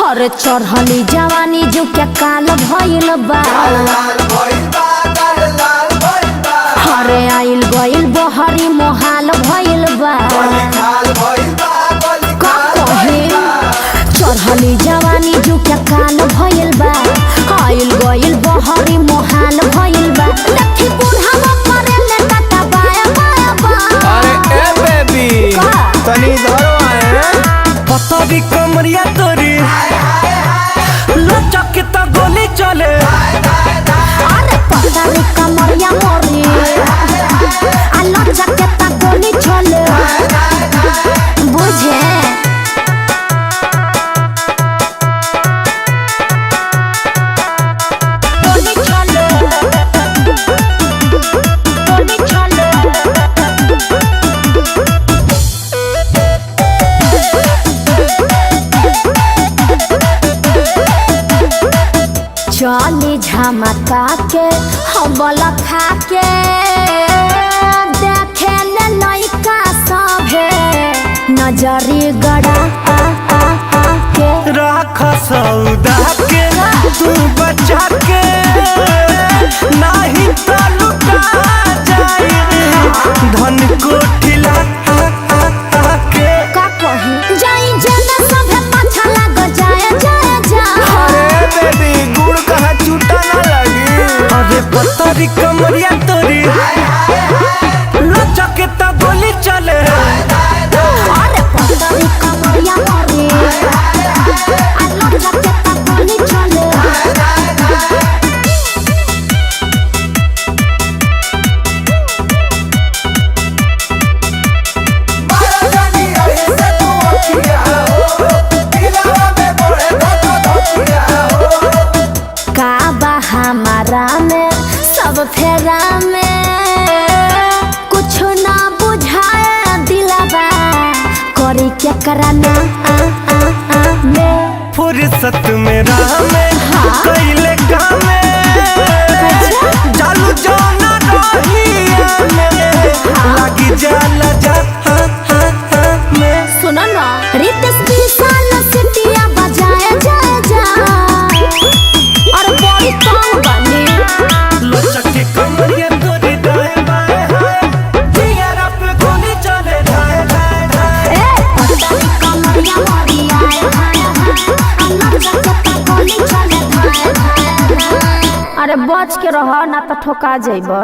अरे चढ़ली जवानी जो क्या काल भइल बा, अरे आइल गइल बहरी मोहाल भइल बा। चढ़ली जवानी जो क्या काल भइल बा, आइल गइल बहरी मोहाल भइल बा। लठी बुढ़ावा करेले काटा बाया बाया बा। अरे ए बेबी तनी धरो आए पतरी कमरिया तोरी लचक के तो गोली चले। अरे पतरी कमरिया मोरी आ लचक के तो गोली चले बुझे। चली झमका के हबल खा के देखे ले लइका सभे नजरी गड़ा के राख सौदा के तू बचा के नहीं तो लुटा जाए धन को ठिला के। का कही जाई जेना सभे पाछा लाग जाए जाए जा। अरे बेबी गुड़ कहाँ छूटा ना लगी। अरे पतरी कमरिया तोरी लचक के तो गोली चले। अरे पतरी कमरिया मोरी आ लचक के तो गोली चले। हमारा में सब फेरा में कुछ ना बुझाए दिलवा करी क्या कराना में फुर्सत में राह में कैले काम जालू जाना रहिया में लगी जाला जा में। सुनो ना रितेश विशाल सिटिया बजाए जाए जा। और बड़ी कम बनी लचक के कमरिया तोरी दाएं बाएं हाय जिगरा पे गोली चले धाए धाए धाए। ए पतली कमरिया मोरी आए हाय हाय लचक के गोली चले धाए धाए। अरे बच के रह ना तो ठोका जाइबा।